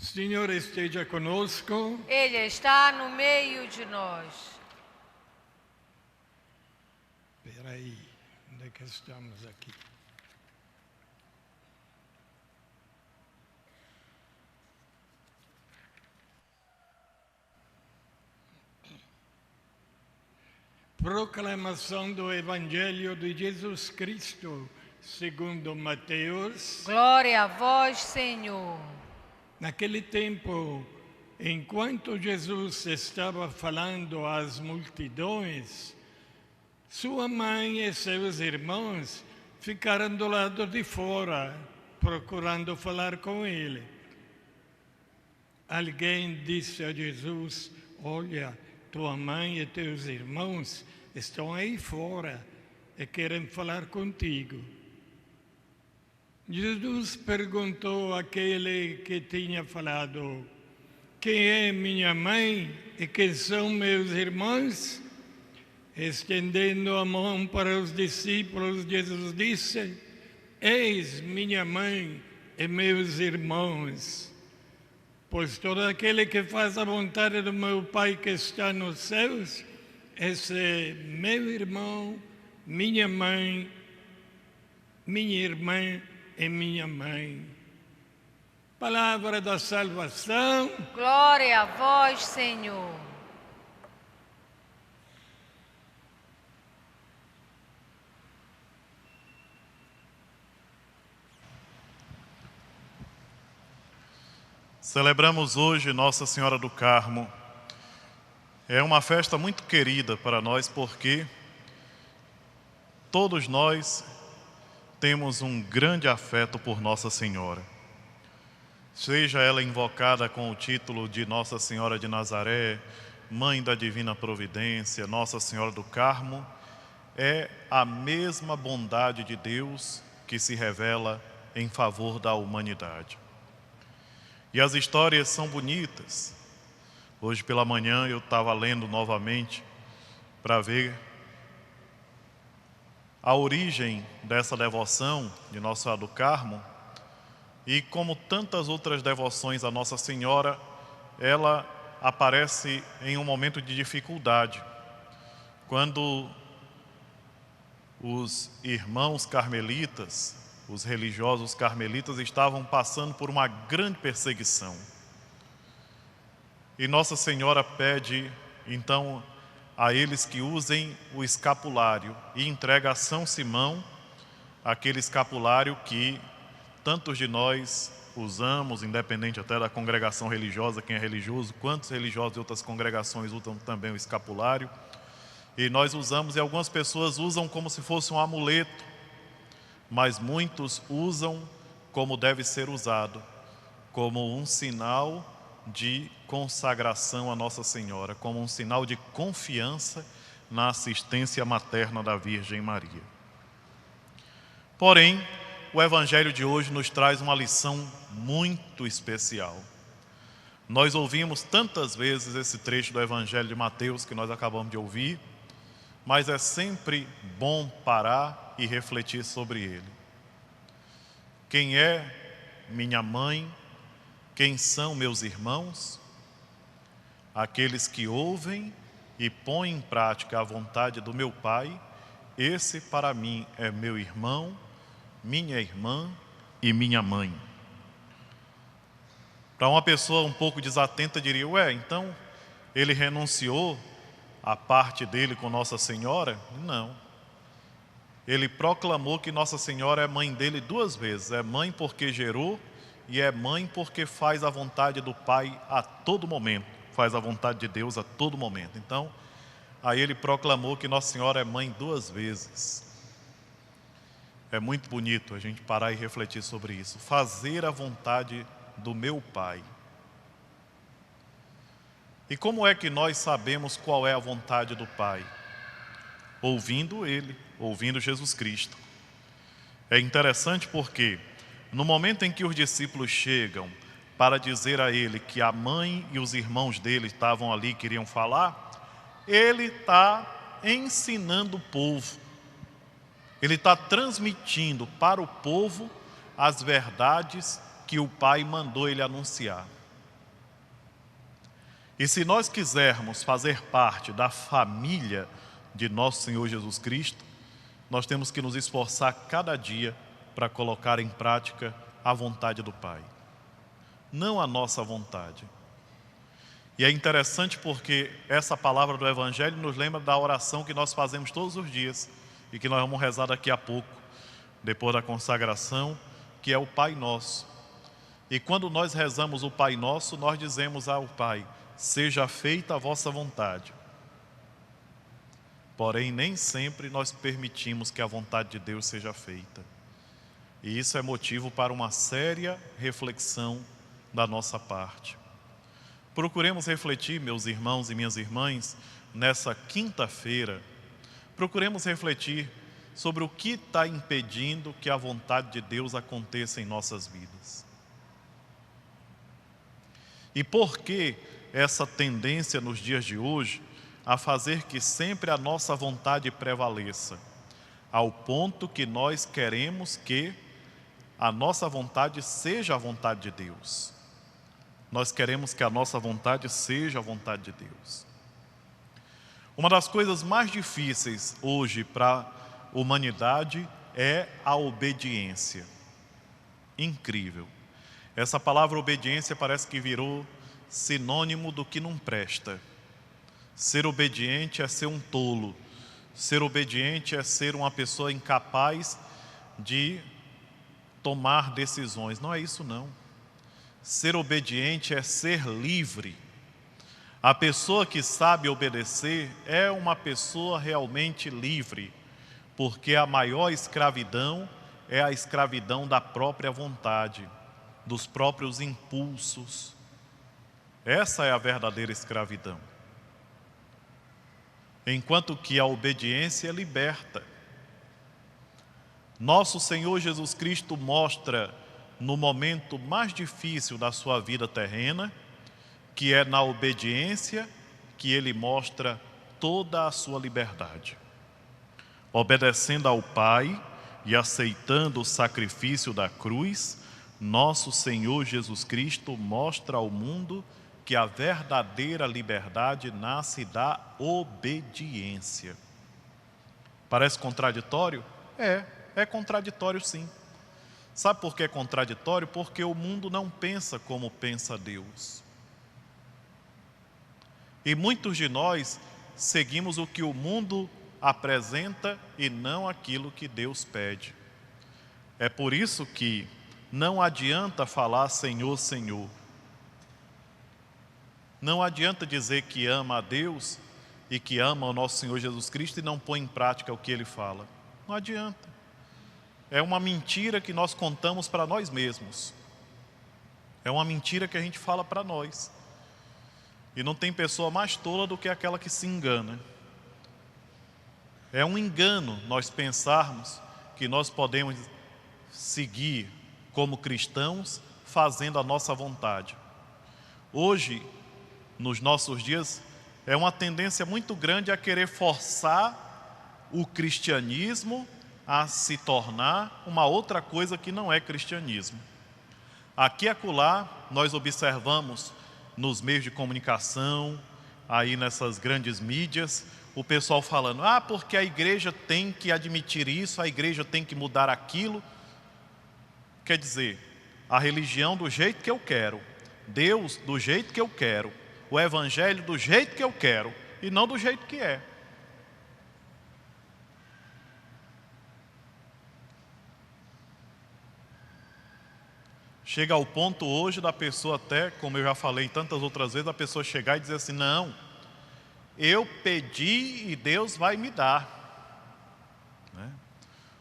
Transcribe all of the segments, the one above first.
Senhor esteja conosco. Ele está no meio de nós. Espera aí, onde é que estamos aqui? Proclamação do Evangelho de Jesus Cristo, segundo Mateus. Glória a vós, Senhor. Naquele tempo, enquanto Jesus estava falando às multidões, sua mãe e seus irmãos ficaram do lado de fora, procurando falar com ele. Alguém disse a Jesus: "Olha, tua mãe e teus irmãos estão aí fora e querem falar contigo." Jesus perguntou àquele que tinha falado: "Quem é minha mãe e quem são meus irmãos?" Estendendo a mão para os discípulos, Jesus disse: "Eis minha mãe e meus irmãos. Pois todo aquele que faz a vontade do meu Pai que está nos céus, esse é meu irmão, minha mãe, minha irmã e minha mãe." Palavra da salvação. Glória a vós, Senhor. Celebramos hoje Nossa Senhora do Carmo. É uma festa muito querida para nós porque todos nós temos um grande afeto por Nossa Senhora. Seja ela invocada com o título de Nossa Senhora de Nazaré, Mãe da Divina Providência, Nossa Senhora do Carmo, é a mesma bondade de Deus que se revela em favor da humanidade. E as histórias são bonitas. Hoje pela manhã eu estava lendo novamente para ver a origem dessa devoção de Nossa Senhora do Carmo. E como tantas outras devoções a Nossa Senhora, ela aparece em um momento de dificuldade. Quando os irmãos carmelitas, os religiosos carmelitas, estavam passando por uma grande perseguição. E Nossa Senhora pede, então, a eles que usem o escapulário e entrega a São Simão aquele escapulário que tantos de nós usamos, independente até da congregação religiosa, quem é religioso, quantos religiosos de outras congregações usam também o escapulário. E nós usamos, e algumas pessoas usam como se fosse um amuleto, mas muitos usam como deve ser usado, como um sinal de consagração a Nossa Senhora, como um sinal de confiança na assistência materna da Virgem Maria. Porém, o Evangelho de hoje nos traz uma lição muito especial. Nós ouvimos tantas vezes esse trecho do Evangelho de Mateus que nós acabamos de ouvir, mas é sempre bom parar e refletir sobre ele. Quem é minha mãe? Quem são meus irmãos? Aqueles que ouvem e põem em prática a vontade do meu Pai, esse para mim é meu irmão, minha irmã e minha mãe. Para uma pessoa um pouco desatenta diria: ué, então ele renunciou à parte dele com Nossa Senhora? Não. Ele proclamou que Nossa Senhora é mãe dele duas vezes. É mãe porque gerou e é mãe porque faz a vontade do Pai a todo momento. Faz a vontade de Deus a todo momento. Então, aí ele proclamou que Nossa Senhora é mãe duas vezes. É muito bonito a gente parar e refletir sobre isso. Fazer a vontade do meu Pai. E como é que nós sabemos qual é a vontade do Pai? Ouvindo Ele, ouvindo Jesus Cristo. É interessante porque no momento em que os discípulos chegam para dizer a Ele que a mãe e os irmãos dele estavam ali, queriam falar, Ele está ensinando o povo. Ele está transmitindo para o povo as verdades que o Pai mandou ele anunciar. E se nós quisermos fazer parte da família de nosso Senhor Jesus Cristo, nós temos que nos esforçar cada dia para colocar em prática a vontade do Pai, não a nossa vontade. E é interessante porque essa palavra do Evangelho nos lembra da oração que nós fazemos todos os dias e que nós vamos rezar daqui a pouco, depois da consagração, que é o Pai Nosso. E quando nós rezamos o Pai Nosso, nós dizemos ao Pai: seja feita a vossa vontade. Porém, nem sempre nós permitimos que a vontade de Deus seja feita. E isso é motivo para uma séria reflexão da nossa parte. Procuremos refletir, meus irmãos e minhas irmãs, nessa quinta-feira, procuremos refletir sobre o que está impedindo que a vontade de Deus aconteça em nossas vidas. E por que essa tendência nos dias de hoje a fazer que sempre a nossa vontade prevaleça, ao ponto que nós queremos que a nossa vontade seja a vontade de Deus. Nós queremos que a nossa vontade seja a vontade de Deus. Uma das coisas mais difíceis hoje para a humanidade é a obediência. Incrível. Essa palavra obediência parece que virou sinônimo do que não presta. Ser obediente é ser um tolo. Ser obediente é ser uma pessoa incapaz de tomar decisões. Não é isso não. Ser obediente é ser livre. A pessoa que sabe obedecer é uma pessoa realmente livre, porque a maior escravidão é a escravidão da própria vontade, dos próprios impulsos. Essa é a verdadeira escravidão. Enquanto que a obediência liberta. Nosso Senhor Jesus Cristo mostra no momento mais difícil da sua vida terrena, que é na obediência que Ele mostra toda a sua liberdade. Obedecendo ao Pai e aceitando o sacrifício da cruz, nosso Senhor Jesus Cristo mostra ao mundo que a verdadeira liberdade nasce da obediência. Parece contraditório? É contraditório sim. Sabe por que é contraditório? Porque o mundo não pensa como pensa Deus. E muitos de nós seguimos o que o mundo apresenta e não aquilo que Deus pede. É por isso que não adianta falar Senhor, Senhor. Não adianta dizer que ama a Deus e que ama o nosso Senhor Jesus Cristo e não põe em prática o que Ele fala. Não adianta. É uma mentira que nós contamos para nós mesmos. É uma mentira que a gente fala para nós. E não tem pessoa mais tola do que aquela que se engana. É um engano nós pensarmos que nós podemos seguir como cristãos fazendo a nossa vontade. Hoje, nos nossos dias, é uma tendência muito grande a querer forçar o cristianismo a se tornar uma outra coisa que não é cristianismo. Aqui e acolá nós observamos nos meios de comunicação, aí nessas grandes mídias, o pessoal falando, porque a igreja tem que admitir isso, a igreja tem que mudar aquilo. Quer dizer, a religião do jeito que eu quero, Deus do jeito que eu quero, o evangelho do jeito que eu quero e não do jeito que é. Chega ao ponto hoje da pessoa até, como eu já falei tantas outras vezes, a pessoa chegar e dizer assim, não, eu pedi e Deus vai me dar. Né?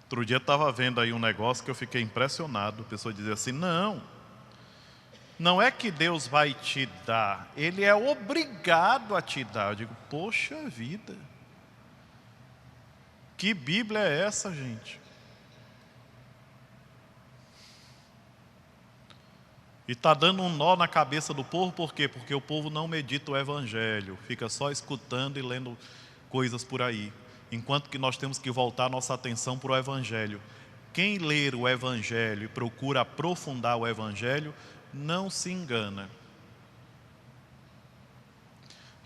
Outro dia eu estava vendo aí um negócio que eu fiquei impressionado, a pessoa dizia assim, não é que Deus vai te dar, Ele é obrigado a te dar. Eu digo, poxa vida, que Bíblia é essa, gente? E está dando um nó na cabeça do povo, por quê? Porque o povo não medita o Evangelho, fica só escutando e lendo coisas por aí. Enquanto que nós temos que voltar nossa atenção para o Evangelho. Quem ler o Evangelho e procura aprofundar o Evangelho, não se engana.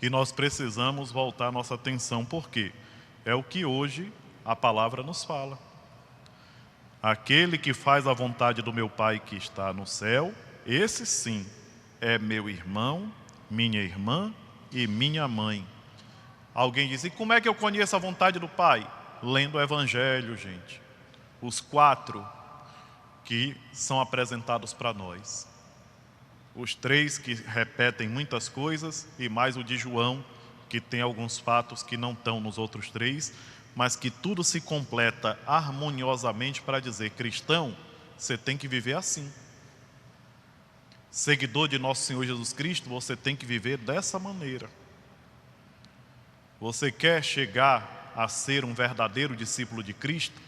E nós precisamos voltar nossa atenção, porque é o que hoje a palavra nos fala. Aquele que faz a vontade do meu Pai que está no céu, esse sim é meu irmão, minha irmã e minha mãe. Alguém diz, e como é que eu conheço a vontade do Pai? Lendo o Evangelho, gente. Os 4 que são apresentados para nós. Os 3 que repetem muitas coisas e mais o de João, que tem alguns fatos que não estão nos outros 3, mas que tudo se completa harmoniosamente para dizer, cristão, você tem que viver assim. Seguidor de nosso Senhor Jesus Cristo, você tem que viver dessa maneira. Você quer chegar a ser um verdadeiro discípulo de Cristo?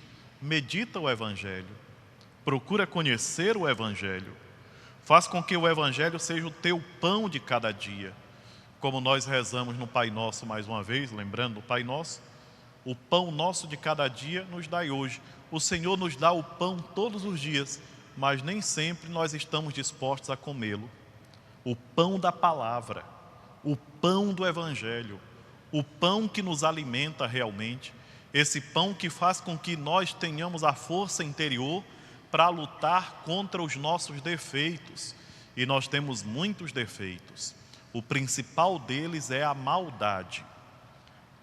Medita o Evangelho. Procura conhecer o Evangelho. Faz com que o Evangelho seja o teu pão de cada dia. Como nós rezamos no Pai Nosso mais uma vez, lembrando do Pai Nosso, o pão nosso de cada dia nos dai hoje. O Senhor nos dá o pão todos os dias, mas nem sempre nós estamos dispostos a comê-lo. O pão da palavra, o pão do Evangelho, o pão que nos alimenta realmente, esse pão que faz com que nós tenhamos a força interior para lutar contra os nossos defeitos. E nós temos muitos defeitos. O principal deles é a maldade.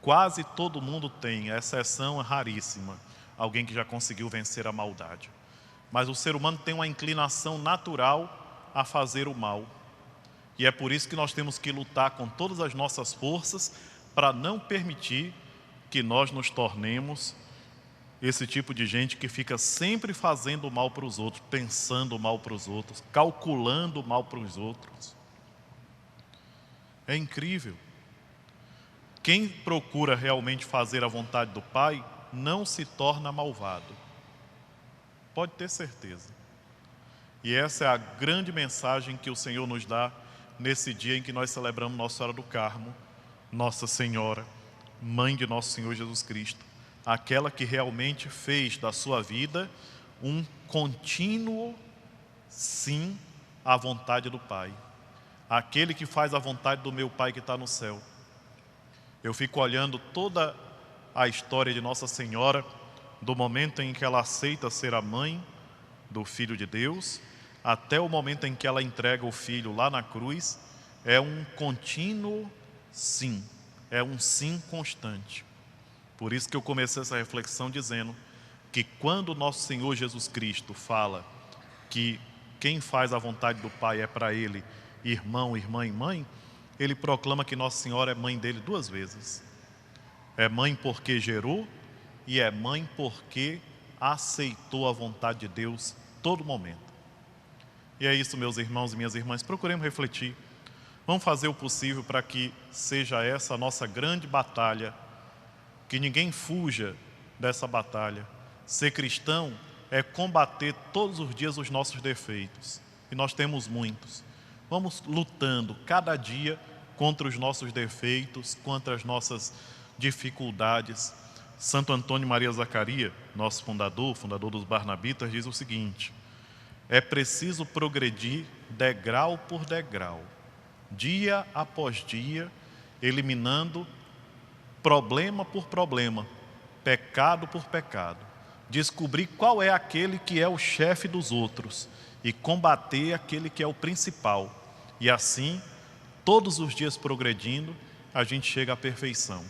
Quase todo mundo tem, a exceção raríssima, alguém que já conseguiu vencer a maldade. Mas o ser humano tem uma inclinação natural a fazer o mal. E é por isso que nós temos que lutar com todas as nossas forças para não permitir que nós nos tornemos esse tipo de gente que fica sempre fazendo mal para os outros, pensando mal para os outros, calculando mal para os outros. É incrível. Quem procura realmente fazer a vontade do Pai não se torna malvado. Pode ter certeza. E essa é a grande mensagem que o Senhor nos dá nesse dia em que nós celebramos Nossa Senhora do Carmo, Nossa Senhora, Mãe de Nosso Senhor Jesus Cristo, aquela que realmente fez da sua vida um contínuo sim à vontade do Pai. Aquele que faz a vontade do meu Pai que está no céu. Eu fico olhando toda a história de Nossa Senhora, do momento em que ela aceita ser a mãe do Filho de Deus, até o momento em que ela entrega o Filho lá na cruz, é um contínuo sim, é um sim constante. Por isso que eu comecei essa reflexão dizendo que quando Nosso Senhor Jesus Cristo fala que quem faz a vontade do Pai é para Ele irmão, irmã e mãe, Ele proclama que Nossa Senhora é mãe dele 2 vezes. É mãe porque gerou e é mãe porque aceitou a vontade de Deus todo momento. E é isso, meus irmãos e minhas irmãs, procuremos refletir. Vamos fazer o possível para que seja essa a nossa grande batalha, que ninguém fuja dessa batalha. Ser cristão é combater todos os dias os nossos defeitos, e nós temos muitos. Vamos lutando cada dia contra os nossos defeitos, contra as nossas dificuldades. Santo Antônio Maria Zaccaria, nosso fundador dos Barnabitas, diz o seguinte: é preciso progredir degrau por degrau, dia após dia, eliminando problema por problema, pecado por pecado, descobrir qual é aquele que é o chefe dos outros e combater aquele que é o principal. E assim, todos os dias progredindo, a gente chega à perfeição.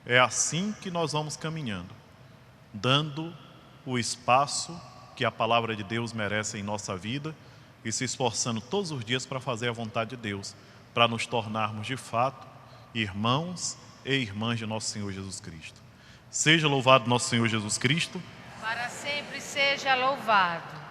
É assim que nós vamos caminhando, dando o espaço que a palavra de Deus merece em nossa vida e se esforçando todos os dias para fazer a vontade de Deus, para nos tornarmos de fato irmãos e irmãs de nosso Senhor Jesus Cristo. Seja louvado nosso Senhor Jesus Cristo. Para sempre seja louvado.